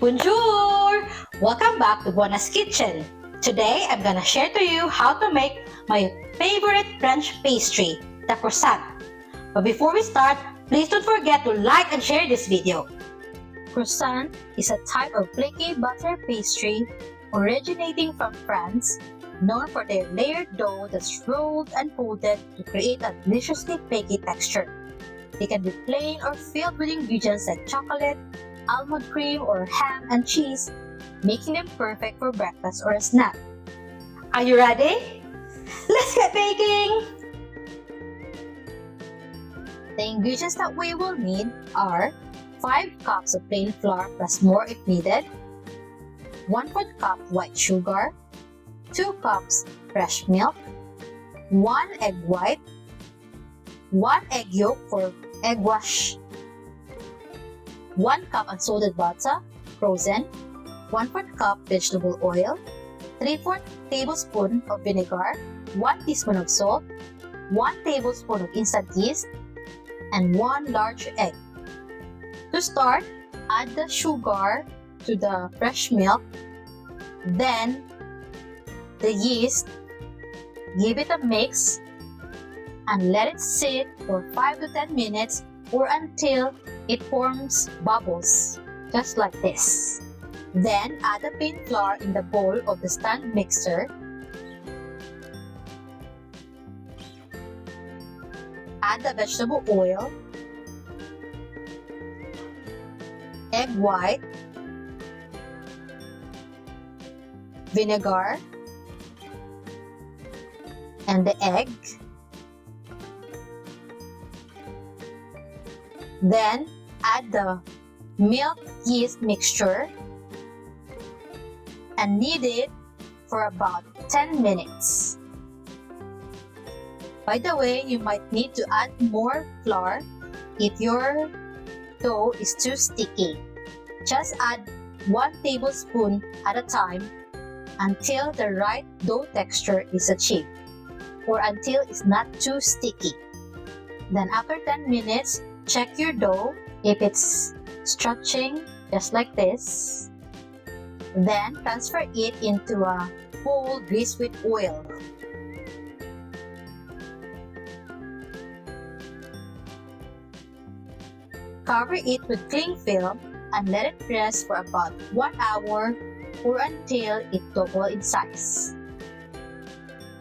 Bonjour! Welcome back to Buona's Kitchen. Today, I'm gonna share to you how to make my favorite French pastry, the croissant. But before we start, please don't forget to like and share this video. Croissant is a type of flaky butter pastry originating from France, known for their layered dough that's rolled and folded to create a deliciously flaky texture. They can be plain or filled with ingredients like chocolate, almond cream, or ham and cheese, making them perfect for breakfast or a snack. Are you ready? Let's get baking! The ingredients that we will need are 5 cups of plain flour plus more if needed, 1/4 cup white sugar, 2 cups fresh milk, 1 egg white, 1 egg yolk for eggwash, 1 cup unsalted butter, frozen, 1/4 cup vegetable oil, 3/4 tablespoon of vinegar, 1 teaspoon of salt, 1 tablespoon of instant yeast, and 1 large egg. To start, add the sugar to the fresh milk, then the yeast, give it a mix, and let it sit for 5 to 10 minutes or until it forms bubbles, just like this. Then add the plain flour in the bowl of the stand mixer. Add the vegetable oil, egg white, vinegar, and the egg. Then add the milk yeast mixture and knead it for about 10 minutes. By the way, you might need to add more flour if your dough is too sticky. Just add 1 tablespoon at a time until the right dough texture is achieved or until it's not too sticky. Then after 10 minutes, check your dough if it's stretching just like this. Then transfer it into a bowl greased with oil. Cover it with cling film and let it rest for about 1 hour or until it doubles in size.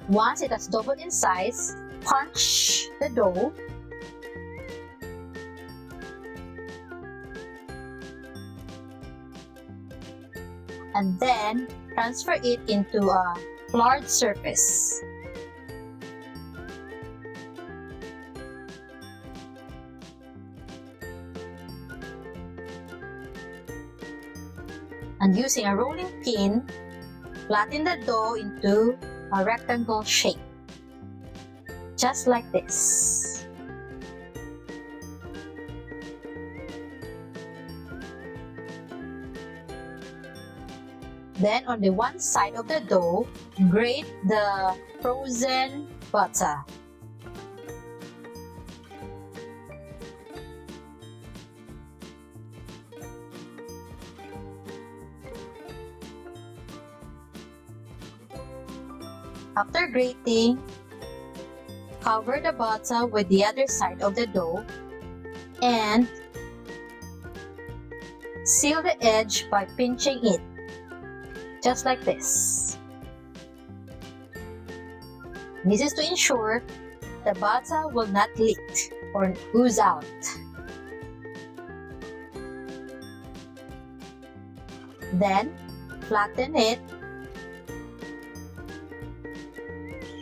Once it has doubled in size, punch the dough. And then transfer it into a floured surface. And using a rolling pin, flatten the dough into a rectangle shape, just like this. Then on the one side of the dough, grate the frozen butter. After grating, cover the butter with the other side of the dough and seal the edge by pinching it, just like this. This is to ensure the butter will not leak or ooze out. Then flatten it,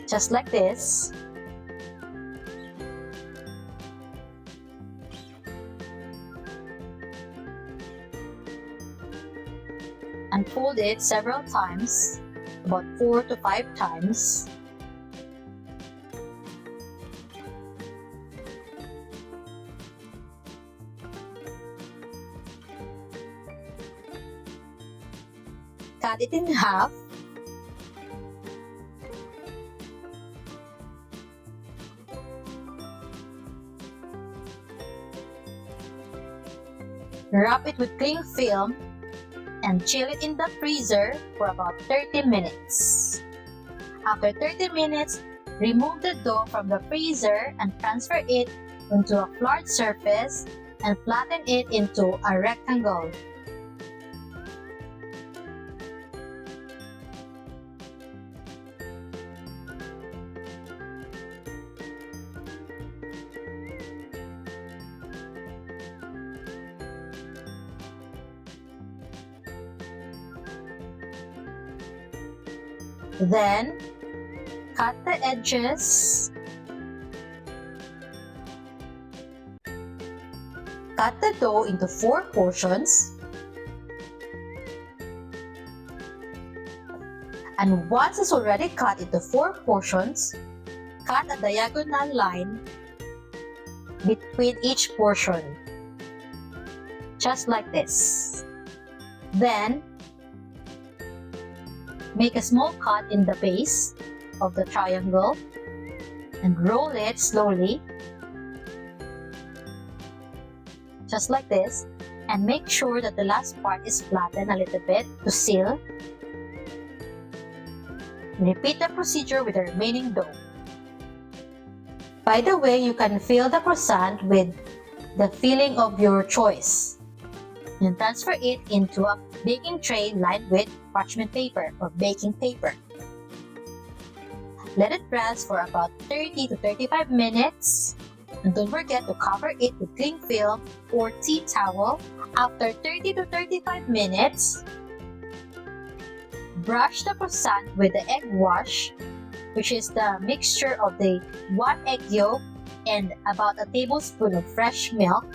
just like this. And fold it several times, about 4 to 5 times. Cut it in half. Wrap it with cling film and chill it in the freezer for about 30 minutes. After 30 minutes, remove the dough from the freezer and transfer it onto a floured surface and flatten it into a rectangle. Then, cut the edges. Cut the dough into 4 portions. And once it's already cut into 4 portions, cut a diagonal line between each portion, just like this. Then, make a small cut in the base of the triangle and roll it slowly, just like this, and make sure that the last part is flattened a little bit to seal. Repeat the procedure with the remaining dough. By the way, you can fill the croissant with the filling of your choice and transfer it into a baking tray lined with parchment paper or baking paper. Let it rest for about 30 to 35 minutes, and don't forget to cover it with cling film or tea towel. After 30 to 35 minutes, brush the croissant with the egg wash, which is the mixture of the 1 egg yolk and about a tablespoon of fresh milk.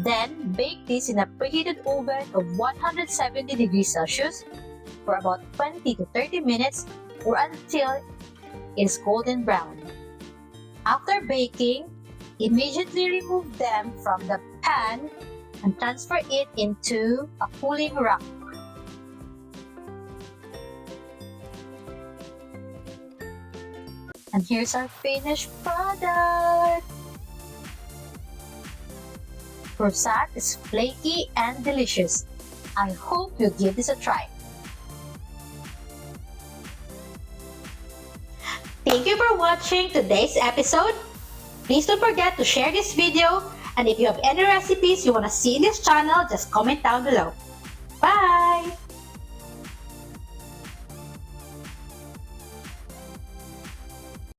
Then, bake this in a preheated oven of 170 degrees Celsius for about 20 to 30 minutes or until it is golden brown. After baking, immediately remove them from the pan and transfer it into a cooling rack. And here's our finished product! Croissant is flaky and delicious. I hope you give this a try. Thank you for watching today's episode. Please don't forget to share this video, and if you have any recipes you want to see in this channel, just comment down below. Bye!